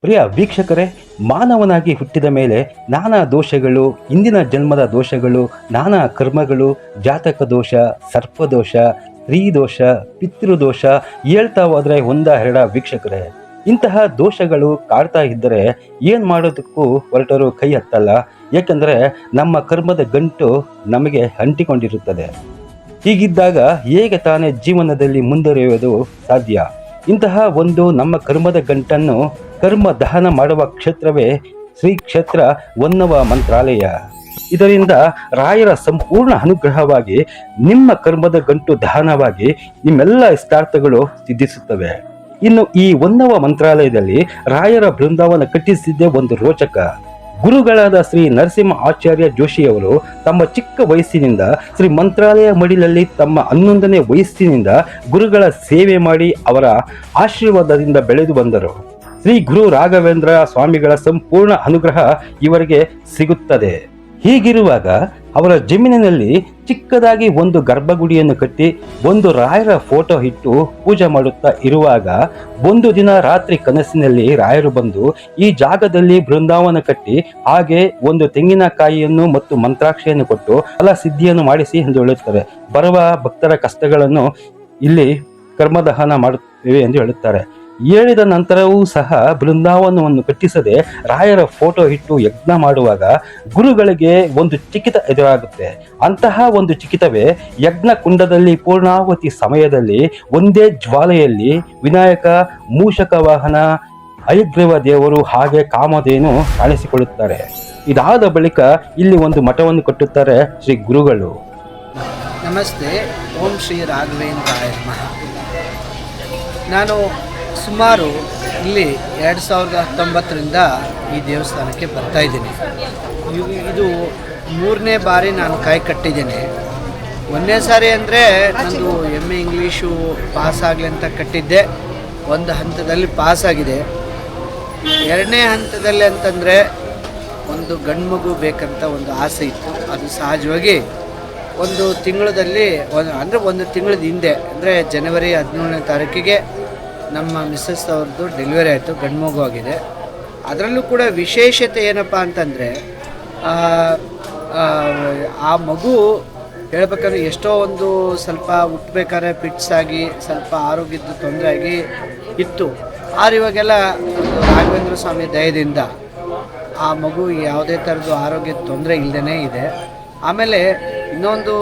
ಪ್ರಿಯ ವೀಕ್ಷಕರೇ, ಮಾನವನಾಗಿ ಹುಟ್ಟಿದ ಮೇಲೆ ನಾನಾ ದೋಷಗಳು, ಇಂದಿನ ಜನ್ಮದ ದೋಷಗಳು, ನಾನಾ ಕರ್ಮಗಳು, ಜಾತಕ ದೋಷ, ಸರ್ಪದೋಷ, ಸ್ತ್ರೀ ದೋಷ, ಪಿತೃದೋಷ ಹೇಳ್ತಾ ಹೋದ್ರೆ ಎರಡ ವೀಕ್ಷಕರೇ. ಇಂತಹ ದೋಷಗಳು ಕಾಡ್ತಾ ಇದ್ದರೆ ಏನು ಮಾಡೋದಕ್ಕೂ ಹೊರಟರು ಕೈ ಹತ್ತಲ್ಲ. ಯಾಕಂದರೆ ನಮ್ಮ ಕರ್ಮದ ಗಂಟು ನಮಗೆ ಅಂಟಿಕೊಂಡಿರುತ್ತದೆ. ಹೀಗಿದ್ದಾಗ ಹೇಗೆ ತಾನೇ ಜೀವನದಲ್ಲಿ ಮುಂದುವರಿಯುವುದು ಸಾಧ್ಯ? ಇಂತಹ ಒಂದು ನಮ್ಮ ಕರ್ಮದ ಗಂಟನ್ನು ಕರ್ಮ ದಹನ ಮಾಡುವ ಕ್ಷೇತ್ರವೇ ಶ್ರೀ ಕ್ಷೇತ್ರ ಹೊನ್ನವ ಮಂತ್ರಾಲಯ. ಇದರಿಂದ ರಾಯರ ಸಂಪೂರ್ಣ ಅನುಗ್ರಹವಾಗಿ ನಿಮ್ಮ ಕರ್ಮದ ಗಂಟು ದಹನವಾಗಿ ನಿಮ್ಮೆಲ್ಲ ಇಷ್ಟಾರ್ಥಗಳು ಸಿದ್ಧಿಸುತ್ತವೆ. ಇನ್ನು ಈ ಹೊನ್ನವ ಮಂತ್ರಾಲಯದಲ್ಲಿ ರಾಯರ ಬೃಂದಾವನ ಕಟ್ಟಿಸಿದ್ದೇ ಒಂದು ರೋಚಕ. ಗುರುಗಳಾದ ಶ್ರೀ ನರಸಿಂಹ ಆಚಾರ್ಯ ಜೋಶಿಯವರು ತಮ್ಮ ಚಿಕ್ಕ ವಯಸ್ಸಿನಿಂದ ಶ್ರೀ ಮಂತ್ರಾಲಯ ಮಡಿಲಲ್ಲಿ ತಮ್ಮ 11ನೇ ವಯಸ್ಸಿನಿಂದ ಗುರುಗಳ ಸೇವೆ ಮಾಡಿ ಅವರ ಆಶೀರ್ವಾದದಿಂದ ಬೆಳೆದು ಬಂದರು. ಶ್ರೀ ಗುರು ರಾಘವೇಂದ್ರ ಸ್ವಾಮಿಗಳ ಸಂಪೂರ್ಣ ಅನುಗ್ರಹ ಇವರಿಗೆ ಸಿಗುತ್ತದೆ. ಹೀಗಿರುವಾಗ ಅವರ ಜಮೀನಿನಲ್ಲಿ ಚಿಕ್ಕದಾಗಿ ಒಂದು ಗರ್ಭಗುಡಿಯನ್ನು ಕಟ್ಟಿ ಒಂದು ರಾಯರ ಫೋಟೋ ಇಟ್ಟು ಪೂಜೆ ಮಾಡುತ್ತಾ ಇರುವಾಗ ಒಂದು ದಿನ ರಾತ್ರಿ ಕನಸಿನಲ್ಲಿ ರಾಯರು ಬಂದು ಈ ಜಾಗದಲ್ಲಿ ಬೃಂದಾವನ ಕಟ್ಟಿ ಹಾಗೆ ಒಂದು ತೆಂಗಿನಕಾಯಿಯನ್ನು ಮತ್ತು ಮಂತ್ರಾಕ್ಷಿಯನ್ನು ಕೊಟ್ಟು ಫಲ ಸಿದ್ಧಿಯನ್ನು ಮಾಡಿಸಿ ಎಂದು ಹೇಳುತ್ತಾರೆ. ಬರುವ ಭಕ್ತರ ಕಷ್ಟಗಳನ್ನು ಇಲ್ಲಿ ಕರ್ಮದಹನ ಮಾಡುತ್ತೇವೆ ಎಂದು ಹೇಳುತ್ತಾರೆ. ಹೇಳಿದ ನಂತರವೂ ಸಹ ಬೃಂದಾವನವನ್ನು ಕಟ್ಟಿಸದೆ ರಾಯರ ಫೋಟೋ ಇಟ್ಟು ಯಜ್ಞ ಮಾಡುವಾಗ ಗುರುಗಳಿಗೆ ಒಂದು ಚಿಕಿತ ಎದುರಾಗುತ್ತೆ. ಅಂತಹ ಒಂದು ಚಿಕಿತವೇ ಯಜ್ಞ ಕುಂಡದಲ್ಲಿ ಪೂರ್ಣಾವತಿ ಸಮಯದಲ್ಲಿ ಒಂದೇ ಜ್ವಾಲೆಯಲ್ಲಿ ವಿನಾಯಕ, ಮೂಷಕ ವಾಹನ, ಹಯಗ್ರೀವ ದೇವರು ಹಾಗೆ ಕಾಮಧೇನು ಕಾಣಿಸಿಕೊಳ್ಳುತ್ತಾರೆ. ಇದಾದ ಬಳಿಕ ಇಲ್ಲಿ ಒಂದು ಮಠವನ್ನು ಕಟ್ಟುತ್ತಾರೆ ಶ್ರೀ ಗುರುಗಳು. ನಮಸ್ತೆ. ಓಂ ಶ್ರೀ ರಾಘವೇಂದ್ರಾಯ ನಮಃ. ನಾನು ಸುಮಾರು ಇಲ್ಲಿ 2019ರಿಂದ ಈ ದೇವಸ್ಥಾನಕ್ಕೆ ಬರ್ತಾ ಇದ್ದೀನಿ. ಇದು 3ನೇ ಬಾರಿ ನಾನು ಕಾಯಿ ಕಟ್ಟಿದ್ದೇನೆ. 1ನೇ ಸಾರಿ ಅಂದರೆ ನಂದು MA ಇಂಗ್ಲೀಷು ಪಾಸ್ ಆಗಲಿ ಅಂತ ಕಟ್ಟಿದ್ದೆ. ಒಂದು ಹಂತದಲ್ಲಿ ಪಾಸ್ ಆಗಿದೆ. 2ನೇ ಹಂತದಲ್ಲಿ ಅಂತಂದರೆ ಒಂದು ಗಂಡು ಮಗು ಬೇಕಂತ ಒಂದು ಆಸೆ ಇತ್ತು. ಅದು ಸಹಜವಾಗಿ ಒಂದು ತಿಂಗಳಲ್ಲಿ ಒಂದು ತಿಂಗಳದ ಹಿಂದೆ ಅಂದರೆ ಜನವರಿ 17ನೇ ತಾರೀಕಿಗೆ ನಮ್ಮ ಮಿಸ್ಸಸ್ ಅವ್ರದ್ದು ಡೆಲಿವರಿ ಆಯಿತು. ಗಂಡು ಮಗು ಆಗಿದೆ. ಅದರಲ್ಲೂ ಕೂಡ ವಿಶೇಷತೆ ಏನಪ್ಪ ಅಂತಂದರೆ ಆ ಮಗು ಹೇಳ್ಬೇಕಾದ್ರೆ ಎಷ್ಟೋ ಒಂದು ಸ್ವಲ್ಪ ಹುಟ್ಟಬೇಕಾದ್ರೆ ಪಿಟ್ಸ್ ಆಗಿ ಸ್ವಲ್ಪ ಆರೋಗ್ಯದ ತೊಂದರೆ ಆಗಿ ಇತ್ತು. ಆದ್ರೆ ಇವಾಗೆಲ್ಲ ರಾಘವೇಂದ್ರ ಸ್ವಾಮಿ ದಯದಿಂದ ಆ ಮಗು ಯಾವುದೇ ಥರದ್ದು ಆರೋಗ್ಯದ ತೊಂದರೆ ಇಲ್ಲದೇ ಇದೆ. ಆಮೇಲೆ ಇನ್ನೊಂದು,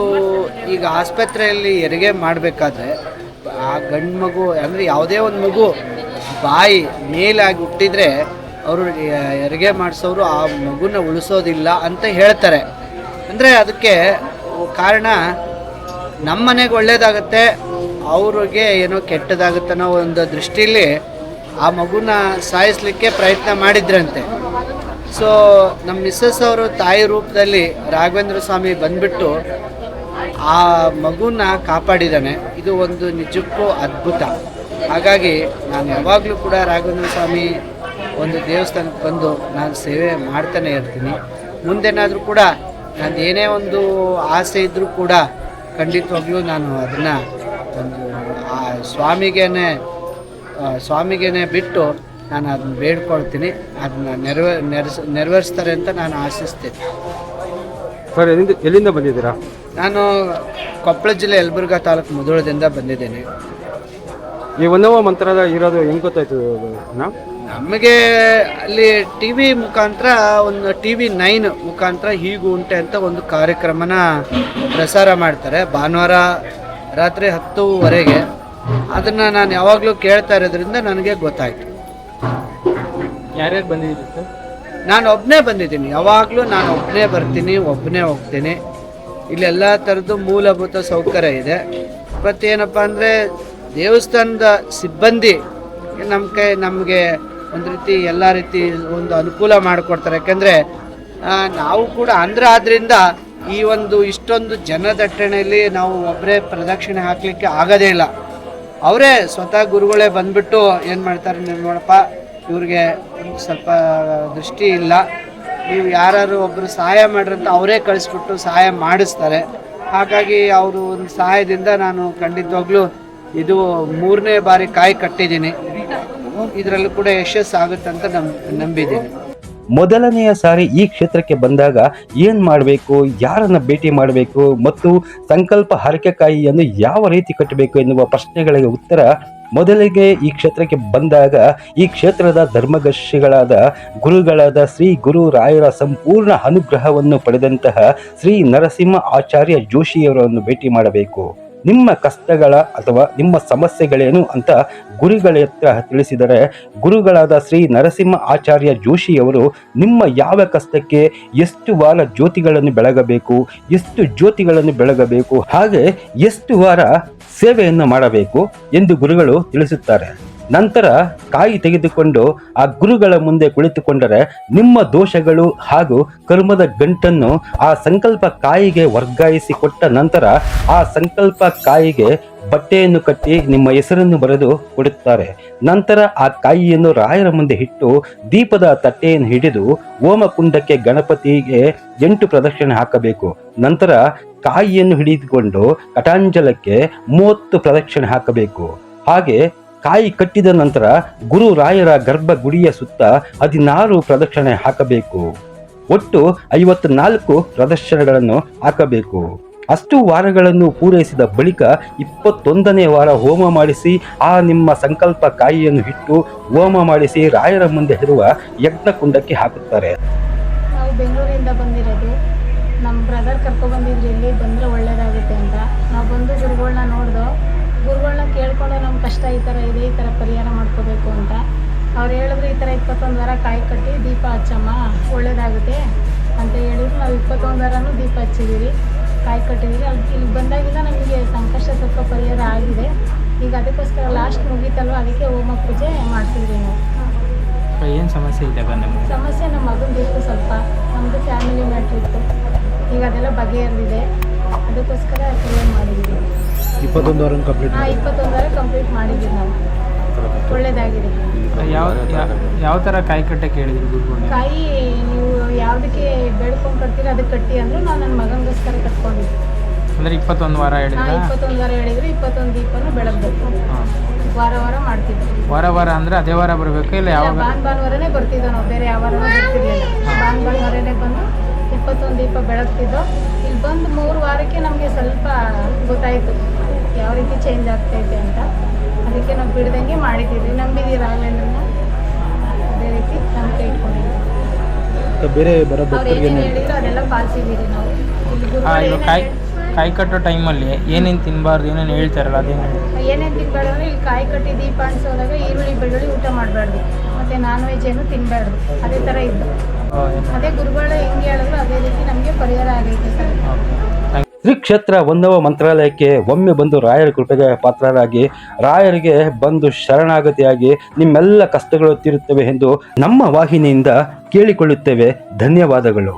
ಈಗ ಆಸ್ಪತ್ರೆಯಲ್ಲಿ ಹೆರಿಗೆ ಮಾಡಬೇಕಾದ್ರೆ ಆ ಗಂಡು ಮಗು ಅಂದರೆ ಯಾವುದೇ ಒಂದು ಮಗು ಬಾಯಿ ಮೇಲಾಗಿ ಹುಟ್ಟಿದರೆ ಅವರು ಹೆರಿಗೆ ಮಾಡಿಸೋರು ಆ ಮಗುನ ಉಳಿಸೋದಿಲ್ಲ ಅಂತ ಹೇಳ್ತಾರೆ. ಅಂದರೆ ಅದಕ್ಕೆ ಕಾರಣ ನಮ್ಮ ಮನೆಗೆ ಒಳ್ಳೆಯದಾಗುತ್ತೆ, ಅವ್ರಿಗೆ ಏನೋ ಕೆಟ್ಟದಾಗುತ್ತೆ ಅನ್ನೋ ಒಂದು ದೃಷ್ಟಿಯಲ್ಲಿ ಆ ಮಗುನ ಸಾಯಿಸಲಿಕ್ಕೆ ಪ್ರಯತ್ನ ಮಾಡಿದ್ರಂತೆ. ಸೊ ನಮ್ಮ ಮಿಸ್ಸಸ್ ಅವರು ತಾಯಿ ರೂಪದಲ್ಲಿ ರಾಘವೇಂದ್ರ ಸ್ವಾಮಿ ಬಂದುಬಿಟ್ಟು ಆ ಮಗುನ ಕಾಪಾಡಿದ್ದಾನೆ. ಇದು ಒಂದು ನಿಜಕ್ಕೂ ಅದ್ಭುತ. ಹಾಗಾಗಿ ನಾನು ಯಾವಾಗಲೂ ಕೂಡ ರಾಘವೇಂದ್ರ ಸ್ವಾಮಿ ಒಂದು ದೇವಸ್ಥಾನಕ್ಕೆ ಬಂದು ನಾನು ಸೇವೆ ಮಾಡ್ತಾನೆ ಇರ್ತೀನಿ. ಮುಂದೇನಾದರೂ ಕೂಡ ನಾನು ಏನೇ ಒಂದು ಆಸೆ ಇದ್ದರೂ ಕೂಡ ಖಂಡಿತವಾಗ್ಲೂ ನಾನು ಅದನ್ನು ಒಂದು ಆ ಸ್ವಾಮಿಗೇನೆ ಬಿಟ್ಟು ನಾನು ಅದನ್ನು ಬೇಡ್ಕೊಳ್ತೀನಿ. ಅದನ್ನು ನೆರವೇರಿಸ್ತಾರೆ ಅಂತ ನಾನು ಆಶಿಸ್ತೀನಿ. ಸರ್, ಎಲ್ಲಿಂದ ಬಂದಿದ್ದೀರಾ? ನಾನು ಕೊಪ್ಪಳ ಜಿಲ್ಲೆ ಯಲಬುರ್ಗಾ ತಾಲೂಕು ಮುಧೋಳದಿಂದ ಬಂದಿದ್ದೇನೆ. ಈ ಹೊನ್ನವ ಮಂತ್ರಾಲಯ ಇರೋದು ಹೆಂಗೆ ಗೊತ್ತಾಯ್ತು? ನಮಗೆ ಅಲ್ಲಿ TV ಮುಖಾಂತರ ಒಂದು TV 9 ಮುಖಾಂತರ ಹೀಗೂ ಉಂಟೆ ಅಂತ ಒಂದು ಕಾರ್ಯಕ್ರಮನ ಪ್ರಸಾರ ಮಾಡ್ತಾರೆ ಭಾನುವಾರ ರಾತ್ರಿ 10:00ವರೆಗೆ. ಅದನ್ನು ನಾನು ಯಾವಾಗಲೂ ಕೇಳ್ತಾ ಇರೋದ್ರಿಂದ ನನಗೆ ಗೊತ್ತಾಯಿತು. ಯಾರ್ಯಾರು ಬಂದಿದ್ದೀರಿ ಸರ್? ನಾನು ಒಬ್ಬನೇ ಬಂದಿದ್ದೀನಿ. ಯಾವಾಗಲೂ ನಾನು ಒಬ್ಬನೇ ಬರ್ತೀನಿ, ಒಬ್ಬನೇ ಹೋಗ್ತೀನಿ. ಇಲ್ಲೆಲ್ಲ ಥರದ್ದು ಮೂಲಭೂತ ಸೌಕರ್ಯ ಇದೆ. ಮತ್ತೇನಪ್ಪ ಅಂದರೆ ದೇವಸ್ಥಾನದ ಸಿಬ್ಬಂದಿ ನಮಗೆ ಒಂದು ರೀತಿ ಎಲ್ಲ ರೀತಿ ಒಂದು ಅನುಕೂಲ ಮಾಡಿಕೊಡ್ತಾರೆ. ಯಾಕೆಂದರೆ ನಾವು ಕೂಡ ಆದ್ದರಿಂದ ಈ ಒಂದು ಇಷ್ಟೊಂದು ಜನದಟ್ಟಣೆಯಲ್ಲಿ ನಾವು ಒಬ್ಬರೇ ಪ್ರದಕ್ಷಿಣೆ ಹಾಕಲಿಕ್ಕೆ ಆಗೋದೇ ಇಲ್ಲ. ಅವರೇ ಸ್ವತಃ ಗುರುಗಳೇ ಬಂದುಬಿಟ್ಟು ಏನು ಮಾಡ್ತಾರೆ, ನೀವು ನೋಡಪ್ಪ ಇವ್ರಿಗೆ ಸ್ವಲ್ಪ ದೃಷ್ಟಿ ಇಲ್ಲ, ನೀವು ಯಾರು ಒಬ್ಬರು ಸಹಾಯ ಮಾಡ್ರಂತ ಅವರೇ ಕಳಿಸ್ಬಿಟ್ಟು ಸಹಾಯ ಮಾಡಿಸ್ತಾರೆ. ಹಾಗಾಗಿ ಅವರು ಒಂದು ಸಹಾಯದಿಂದ ನಾನು ಖಂಡಿತವಾಗ್ಲೂ ಇದು 3ನೇ ಬಾರಿ ಕಾಯಿ ಕಟ್ಟಿದ್ದೀನಿ. ಇದರಲ್ಲೂ ಕೂಡ ಯಶಸ್ಸು ಆಗುತ್ತೆ ಅಂತ ನಂಬಿದ್ದೀನಿ. ಮೊದಲನೆಯ ಸಾರಿ ಈ ಕ್ಷೇತ್ರಕ್ಕೆ ಬಂದಾಗ ಏನ್ ಮಾಡಬೇಕು, ಯಾರನ್ನ ಭೇಟಿ ಮಾಡಬೇಕು ಮತ್ತು ಸಂಕಲ್ಪ ಹರಕೆಕಾಯಿಯನ್ನು ಯಾವ ರೀತಿ ಕಟ್ಟಬೇಕು ಎನ್ನುವ ಪ್ರಶ್ನೆಗಳಿಗೆ ಉತ್ತರ ಮೊದಲಿಗೆ ಈ ಕ್ಷೇತ್ರಕ್ಕೆ ಬಂದಾಗ ಈ ಕ್ಷೇತ್ರದ ಧರ್ಮದರ್ಶಿಗಳಾದ ಗುರುಗಳಾದ ಶ್ರೀ ಗುರು ರಾಯರ ಸಂಪೂರ್ಣ ಅನುಗ್ರಹವನ್ನು ಪಡೆದಂತಹ ಶ್ರೀ ನರಸಿಂಹ ಆಚಾರ್ಯ ಜೋಶಿಯವರನ್ನು ಭೇಟಿ ಮಾಡಬೇಕು. ನಿಮ್ಮ ಕಷ್ಟಗಳ ಅಥವಾ ನಿಮ್ಮ ಸಮಸ್ಯೆಗಳೇನು ಅಂತ ಗುರುಗಳ ಹತ್ರ ತಿಳಿಸಿದರೆ ಗುರುಗಳಾದ ಶ್ರೀ ನರಸಿಂಹ ಆಚಾರ್ಯ ಜೋಶಿಯವರು ನಿಮ್ಮ ಯಾವ ಕಷ್ಟಕ್ಕೆ ಎಷ್ಟು ವಾರ ಜ್ಯೋತಿಗಳನ್ನು ಬೆಳಗಬೇಕು, ಎಷ್ಟು ಜ್ಯೋತಿಗಳನ್ನು ಬೆಳಗಬೇಕು, ಹಾಗೆ ಎಷ್ಟು ವಾರ ಸೇವೆಯನ್ನು ಮಾಡಬೇಕು ಎಂದು ಗುರುಗಳು ತಿಳಿಸುತ್ತಾರೆ. ನಂತರ ಕಾಯಿ ತೆಗೆದುಕೊಂಡು ಆ ಗುರುಗಳ ಮುಂದೆ ಕುಳಿತುಕೊಂಡರೆ ನಿಮ್ಮ ದೋಷಗಳು ಹಾಗೂ ಕರ್ಮದ ಗಂಟನ್ನು ಆ ಸಂಕಲ್ಪ ಕಾಯಿಗೆ ವರ್ಗಾಯಿಸಿ ಕೊಟ್ಟ ನಂತರ ಆ ಸಂಕಲ್ಪ ಕಾಯಿಗೆ ಬಟ್ಟೆಯನ್ನು ಕಟ್ಟಿ ನಿಮ್ಮ ಹೆಸರನ್ನು ಬರೆದು ಕೊಡುತ್ತಾರೆ. ನಂತರ ಆ ಕಾಯಿಯನ್ನು ರಾಯರ ಮುಂದೆ ಇಟ್ಟು ದೀಪದ ತಟ್ಟೆಯನ್ನು ಹಿಡಿದು ಹೋಮಕುಂಡಕ್ಕೆ ಗಣಪತಿಗೆ 8 ಪ್ರದಕ್ಷಿಣೆ ಹಾಕಬೇಕು. ನಂತರ ಕಾಯಿಯನ್ನು ಹಿಡಿದುಕೊಂಡು ಕಟಾಂಜಲಕ್ಕೆ 30 ಪ್ರದಕ್ಷಿಣೆ ಹಾಕಬೇಕು. ಹಾಗೆ ಕಾಯಿ ಕಟ್ಟಿದ ನಂತರ ಗುರು ರಾಯರ ಗರ್ಭಗುಡಿಯ ಸುತ್ತ 16 ಪ್ರದಕ್ಷಿಣೆ ಹಾಕಬೇಕು. ಒಟ್ಟು 54 ಪ್ರದಕ್ಷಿಣೆಗಳನ್ನು ಹಾಕಬೇಕು. ಅಷ್ಟು ವಾರಗಳನ್ನು ಪೂರೈಸಿದ ಬಳಿಕ 21ನೇ ವಾರ ಹೋಮ ಮಾಡಿಸಿ ಆ ನಿಮ್ಮ ಸಂಕಲ್ಪ ಕಾಯಿಯನ್ನು ಇಟ್ಟು ಹೋಮ ಮಾಡಿಸಿ ರಾಯರ ಮುಂದೆ ಇರುವ ಯಜ್ಞಕುಂಡಕ್ಕೆ ಹಾಕುತ್ತಾರೆ. ನಾವು ಬೆಂಗಳೂರಿಂದ ಬಂದಿರೋದು. ನಮ್ಮ ಬ್ರದರ್ ಕರ್ಕೊಬಂದಿದ್ರು, ಇಲ್ಲಿ ಬಂದರೆ ಒಳ್ಳೇದಾಗುತ್ತೆ ಅಂತ. ನಾವು ಬಂದು ಗುರುಗಳನ್ನ ನೋಡ್ದೋ, ಗುರುಗಳನ್ನ ಕೇಳ್ಕೊಂಡು ನಮ್ಮ ಕಷ್ಟ ಈ ಥರ ಇದೆ, ಈ ಥರ ಪರಿಹಾರ ಮಾಡ್ಕೋಬೇಕು ಅಂತ ಅವ್ರು ಹೇಳಿದ್ರು. ಈ ಥರ 21 ವಾರ ಕಾಯಿ ಕಟ್ಟಿ ದೀಪ ಹಚ್ಚಮ್ಮ ಒಳ್ಳೇದಾಗುತ್ತೆ ಅಂತ ಹೇಳಿದ್ರು. ನಾವು 21 ವಾರನೂ ದೀಪ ಹಚ್ಚಿದ್ದೀವಿ, ಕಾಯಿ ಕಟ್ಟಿದ್ದೀವಿ. ಅಲ್ಲಿ ಇಲ್ಲಿ ಬಂದಾಗಿಂದ ನಮಗೆ ಸಂಕಷ್ಟ ಸ್ವಲ್ಪ ಪರಿಹಾರ ಆಗಿದೆ. ಈಗ ಅದಕ್ಕೋಸ್ಕರ ಲಾಸ್ಟ್ ಮುಗೀತಲ್ವ, ಅದಕ್ಕೆ ಹೋಮ ಪೂಜೆ ಮಾಡ್ತಿದ್ವಿ ನಾವು. ಏನು ಸಮಸ್ಯೆ ಇದೆ? ಸಮಸ್ಯೆ ನಮ್ಮ ಮಗಂದಿತ್ತು, ಸ್ವಲ್ಪ ನಮ್ಮದು ಫ್ಯಾಮಿಲಿ ಮ್ಯಾಟ್ರ್ ಇತ್ತು. ಈಗ ಅದೆಲ್ಲ ಬಗೆಹರಿದಿದೆ, ಅದಕ್ಕೋಸ್ಕರ ಕ್ಲಿಯರ್ ಮಾಡಿದ್ದೀವಿ. 21 ವಾರ ಕಂಪ್ಲೀಟ್ 21 ವಾರ ಕಂಪ್ಲೀಟ್ ಮಾಡಿದ್ದೀವಿ ನಾವು, ಒಳ್ಳೇದಾಗಿದೆ. ಯಾವ ಥರ ಕಾಯಿ ಕಟ್ಟಕ್ಕೆ ಹೇಳಿದ್ರು ಗುರುಗಳು? ಕಾಯಿ ನೀವು ಯಾವುದಕ್ಕೆ ಬೇಡ್ಕೊಂಡು ಕಟ್ತೀರ ಅದಕ್ಕೆ ಕಟ್ಟಿ ಅಂದರು. ನಾನು ನನ್ನ ಮಗನಿಗೋಸ್ಕರ ಕಟ್ಕೊಂಡಿದ್ದೆ. ಅಂದರೆ 21 ವಾರ ಹೇಳಿದ್ರೆ 21 ವಾರ ಹೇಳಿದ್ರು. 21 ದೀಪನೂ ಬೆಳಗ್ಬೇಕು, ವಾರ ವಾರ ಮಾಡ್ತಿದ್ವಿ. ವಾರ ಅಂದರೆ ಅದೇ ವಾರ ಬರಬೇಕು, ಇಲ್ಲ ಯಾವ ಭಾನುವಾರನೇ ಬರ್ತಿದ್ದೋ ನಾವು, ಬೇರೆ ಯಾವ ವಾರನೂ ಬರ್ತಿರ್ಲಿಲ್ಲ. ಭಾನುವಾರನೇ ಬಂದು 21 ದೀಪ ಬೆಳಗ್ತಿದ್ದೋ. ಇಲ್ಲಿ ಬಂದು 3 ವಾರಕ್ಕೆ ನಮಗೆ ಸ್ವಲ್ಪ ಗೊತ್ತಾಯಿತು ಯಾವ ರೀತಿ ಚೇಂಜ್ ಆಗ್ತೈತೆ ಅಂತ. ಅದಕ್ಕೆ ನಾವು ಬಿಡ್ದಂಗೆ ಮಾಡಿದ್ದೀವಿ. ನಂಬಿದ್ದೀವಿ ರಾಘವೇಂದ್ರನ, ಅದೇ ರೀತಿ ನಂಬಿಕೆ ಇಟ್ಕೊಂಡಿದ್ದೀವಿ. ಬೇರೆ ಅವ್ರು ಏನೇನು ಹೇಳಿದ್ರು ಅದೆಲ್ಲ ಪಾಲಿಸಿದ್ದೀವಿ ನಾವು. ಇಲ್ಲಿ ಗುರುಗಳು ಕಾಯಿ ಕಟ್ಟೋ ಟೈಮಲ್ಲಿ ಏನೇನು ತಿನ್ನಬಾರ್ದು ಏನೇನು ಹೇಳ್ತಾರಲ್ಲ ಅದೇನು? ಏನೇನು ತಿನ್ಬೇಡ ಅಂದರೆ ಇಲ್ಲಿ ಕಾಯಿ ಕಟ್ಟಿ ದೀಪ ಅಣಿಸೋದಾಗ ಈರುಳ್ಳಿ ಬೆಳ್ಳುಳ್ಳಿ ಊಟ ಮಾಡಬಾರ್ದು, ಮತ್ತು ನಾನ್ ವೆಜ್ ಏನು ತಿನ್ನಬಾರ್ದು. ಅದೇ ಥರ ಇದ್ದು ಅದೇ ಗುರುಗಳು ಹೆಂಗೆ ಹೇಳಿದ್ರು ಅದೇ ರೀತಿ ನಮಗೆ ಪರಿಹಾರ ಆಗೈತೆ ಸರ್. ಶ್ರೀ ಕ್ಷೇತ್ರ ಹೊನ್ನವ ಮಂತ್ರಾಲಯಕ್ಕೆ ಒಮ್ಮೆ ಬಂದು ರಾಯರ ಕೃಪೆಗೆ ಪಾತ್ರರಾಗಿ ರಾಯರಿಗೆ ಬಂದು ಶರಣಾಗತಿಯಾಗಿ ನಿಮ್ಮೆಲ್ಲ ಕಷ್ಟಗಳು ತೀರುತ್ತವೆ ಎಂದು ನಮ್ಮ ವಾಹಿನಿಯಿಂದ ಕೇಳಿಕೊಳ್ಳುತ್ತೇವೆ. ಧನ್ಯವಾದಗಳು.